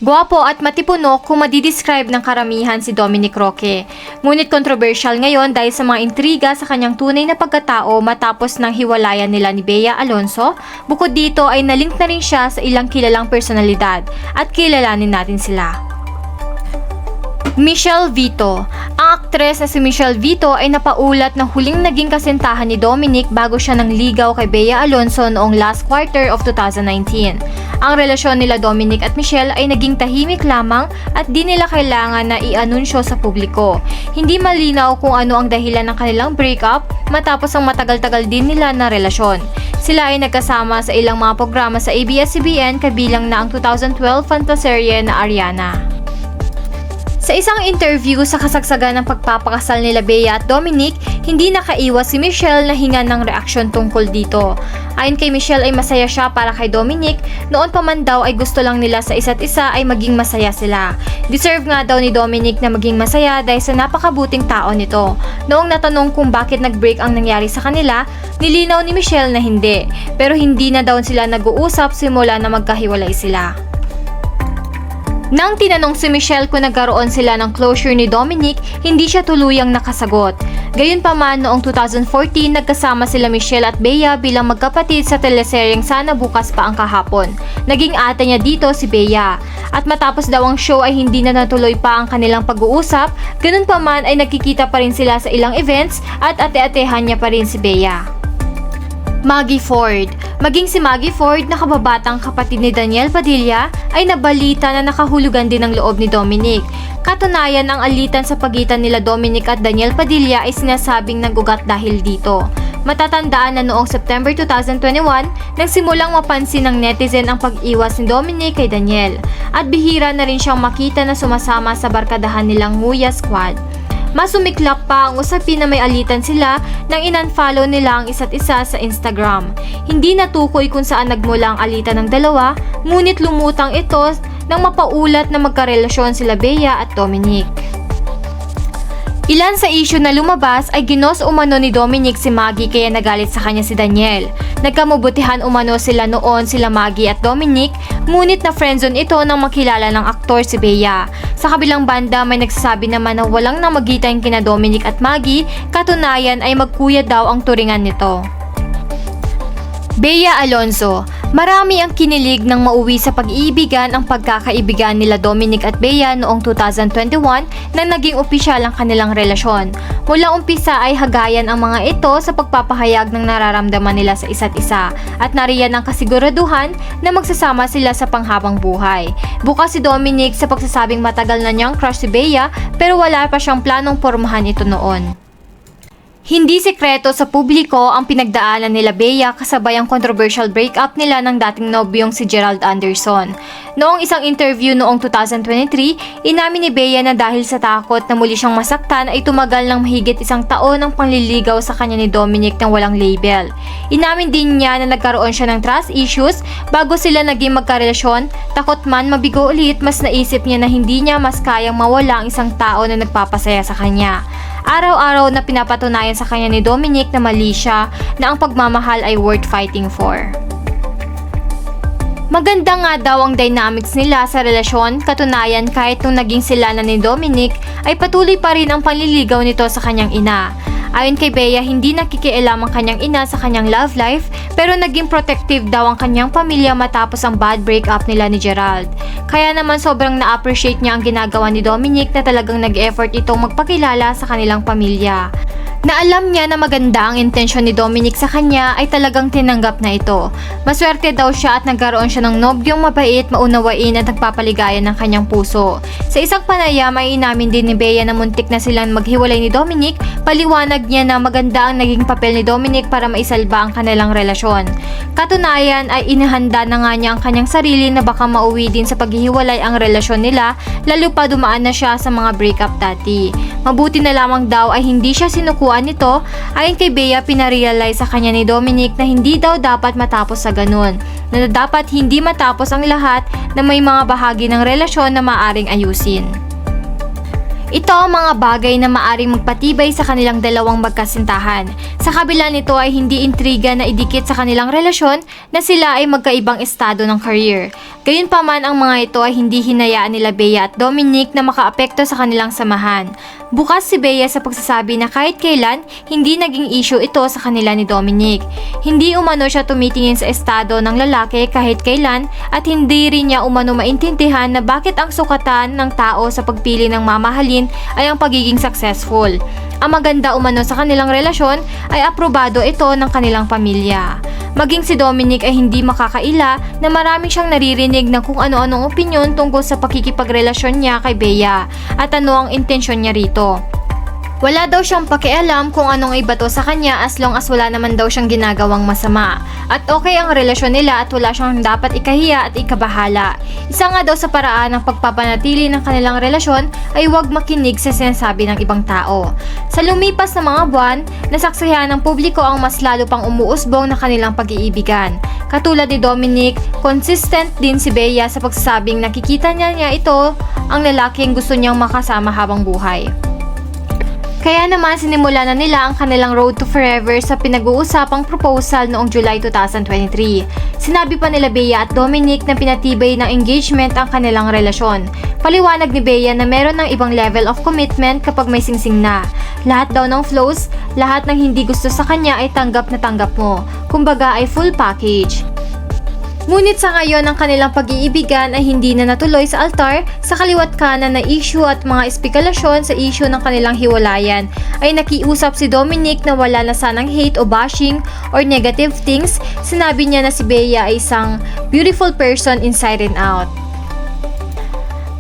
Gwapo at matipuno kung madidescribe ng karamihan si Dominic Roque. Ngunit controversial ngayon dahil sa mga intriga sa kanyang tunay na pagkatao matapos ng hiwalayan nila ni Bea Alonzo. Bukod dito ay nalink na rin siya sa ilang kilalang personalidad at kilalanin natin sila. Michelle Vito. Ang aktres na si Michelle Vito ay napaulat na huling naging kasintahan ni Dominic bago siya nang ligaw kay Bea Alonzo noong last quarter of 2019. Ang relasyon nila Dominic at Michelle ay naging tahimik lamang at di nila kailangan na i-anunsyo sa publiko. Hindi malinaw kung ano ang dahilan ng kanilang breakup matapos ang matagal-tagal din nila na relasyon. Sila ay nagkasama sa ilang mga programa sa ABS-CBN kabilang na ang 2012 fantaserye na Ariana. Sa isang interview sa kasagsagan ng pagpapakasal nila Bea at Dominic, hindi nakaiwas si Michelle na hinga ng reaksyon tungkol dito. Ayon kay Michelle ay masaya siya para kay Dominic, noon pa man daw ay gusto lang nila sa isa't isa ay maging masaya sila. Deserve nga daw ni Dominic na maging masaya dahil sa napakabuting tao nito. Noong natanong kung bakit nag-break ang nangyari sa kanila, nilinaw ni Michelle na hindi, pero hindi na daw sila nag-uusap simula na magkahiwalay sila. Nang tinanong si Michelle kung nagkaroon sila ng closure ni Dominic, hindi siya tuluyang nakasagot. Gayunpaman, noong 2014, nagkasama sila Michelle at Bea bilang magkapatid sa teleseryeng Sana Bukas Pa Ang Kahapon. Naging ate niya dito si Bea. At matapos daw ang show ay hindi na natuloy pa ang kanilang pag-uusap, ganun pa man ay nagkikita pa rin sila sa ilang events at ate-atehan niya pa rin si Bea. Maggie Ford. Maging si Maggie Ford na kababatang kapatid ni Daniel Padilla ay nabalita na nakahulugan din ang loob ni Dominic. Katunayan, ang alitan sa pagitan nila Dominic at Daniel Padilla ay sinasabing nagugat dahil dito. Matatandaan na noong September 2021, nagsimulang mapansin ng netizen ang pag-iwas ni Dominic kay Daniel. At bihira na rin siyang makita na sumasama sa barkadahan nilang Nguya Squad. Mas sumiklap pa ang usapin na may alitan sila nang in-unfollow nila ang isa't isa sa Instagram. Hindi natukoy kung saan nagmula ang alitan ng dalawa, ngunit lumutang ito nang mapaulat na magkarelasyon sila Bea at Dominic. Ilan sa issue na lumabas ay ginos umano ni Dominic si Maggie kaya nagalit sa kanya si Daniel. Nagkamabutihan umano sila noon sila Maggie at Dominic, ngunit na friendzone ito nang makilala ng aktor si Bea. Sa kabilang banda may nagsasabi naman na walang namagitan kina Dominic at Maggie, katunayan ay magkuya daw ang turingan nito. Bea Alonzo. Marami ang kinilig nang mauwi sa pag-iibigan ang pagkakaibigan nila Dominic at Bea noong 2021 nang naging opisyal ang kanilang relasyon. Mula umpisa ay hagayan ang mga ito sa pagpapahayag ng nararamdaman nila sa isa't isa at nariyan ang kasiguraduhan na magsasama sila sa panghabang buhay. Bukas si Dominic sa pagsasabing matagal na niyang crush si Bea pero wala pa siyang planong pormahan ito noon. Hindi sekreto sa publiko ang pinagdaanan nila Bea kasabay ang controversial breakup nila ng dating nobyong si Gerald Anderson. Noong isang interview noong 2023, inamin ni Bea na dahil sa takot na muli siyang masaktan ay tumagal ng mahigit isang taon ng panliligaw sa kanya ni Dominic ng walang label. Inamin din niya na nagkaroon siya ng trust issues bago sila naging magkarelasyon. Takot man mabigo ulit, mas naisip niya na hindi niya mas kayang mawala ang isang tao na nagpapasaya sa kanya. Araw-araw na pinapatunayan sa kanya ni Dominic na mali siya, na ang pagmamahal ay worth fighting for. Maganda nga daw ang dynamics nila sa relasyon, katunayan kahit nung naging sila na ni Dominic ay patuloy pa rin ang panliligaw nito sa kanyang ina. Ayon kay Bea, hindi nakikialam ang kanyang ina sa kanyang love life pero naging protective daw ang kanyang pamilya matapos ang bad breakup nila ni Gerald. Kaya naman sobrang na-appreciate niya ang ginagawa ni Dominic na talagang nag-effort itong magpakilala sa kanilang pamilya. Na alam niya na maganda ang intensyon ni Dominic sa kanya ay talagang tinanggap na ito. Maswerte daw siya at nagkaroon siya ng nobyong mabait, maunawain at nagpapaligayan ng kanyang puso. Sa isang panayam ay inamin din ni Bea na muntik na silang maghiwalay ni Dominic. Paliwanag niya na maganda ang naging papel ni Dominic para maisalba ang kanilang relasyon. Katunayan ay inihanda na nga niya ang kanyang sarili na baka mauwi din sa paghihiwalay ang relasyon nila, lalo pa dumaan na siya sa mga breakup dati. Mabuti na lamang daw ay hindi siya sinukuan nito. Ayon kay Bea, pinarealize sa kanya ni Dominic na hindi daw dapat matapos sa ganun, na dapat hindi matapos ang lahat, na may mga bahagi ng relasyon na maaring ayusin. Ito ang mga bagay na maaring magpatibay sa kanilang dalawang magkasintahan. Sa kabila nito ay hindi intriga na idikit sa kanilang relasyon na sila ay magkaibang estado ng career. Gayunpaman ang mga ito ay hindi hinayaan nila Bea at Dominic na makaapekto sa kanilang samahan. Bukas si Bea sa pagsasabi na kahit kailan hindi naging issue ito sa kanila ni Dominic. Hindi umano siya tumitingin sa estado ng lalaki kahit kailan at hindi rin niya umano maintindihan na bakit ang sukatan ng tao sa pagpili ng mamahalin ay ang pagiging successful. Ang maganda umano sa kanilang relasyon ay aprobado ito ng kanilang pamilya. Maging si Dominic ay hindi makakaila na marami siyang naririnig na kung ano-anong opinyon tungkol sa pakikipagrelasyon niya kay Bea at ano ang intensyon niya rito. Wala daw siyang pakialam kung anong ibato sa kanya as long as wala naman daw siyang ginagawang masama. At okay ang relasyon nila at wala siyang dapat ikahiya at ikabahala. Isa nga daw sa paraan ng pagpapanatili ng kanilang relasyon ay huwag makinig sa sinasabi ng ibang tao. Sa lumipas na mga buwan, nasaksihan ng publiko ang mas lalo pang umuusbong na kanilang pag-iibigan. Katulad ni Dominic, consistent din si Bea sa pagsasabing nakikita niya ito ang lalaking gusto niyang makasama habang buhay. Kaya naman sinimula na nila ang kanilang road to forever sa pinag-uusapang proposal noong July 2023. Sinabi pa nila Bea at Dominic na pinatibay ng engagement ang kanilang relasyon. Paliwanag ni Bea na meron ng ibang level of commitment kapag may singsing na. Lahat daw ng flows, lahat ng hindi gusto sa kanya ay tanggap na tanggap mo. Kumbaga ay full package. Ngunit sa ngayon ang kanilang pag-iibigan ay hindi na natuloy sa altar, sa kaliwat kanan na issue at mga espekulasyon sa issue ng kanilang hiwalayan ay nakiusap si Dominic na wala na sanang hate o bashing or negative things. Sinabi niya na si Bea ay isang beautiful person inside and out.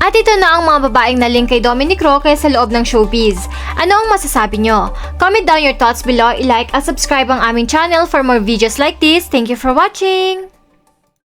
At ito na ang mga babaeng naling kay Dominic Roque sa loob ng showbiz. Ano ang masasabi nyo? Comment down your thoughts below, i-like at subscribe ang aming channel for more videos like this. Thank you for watching!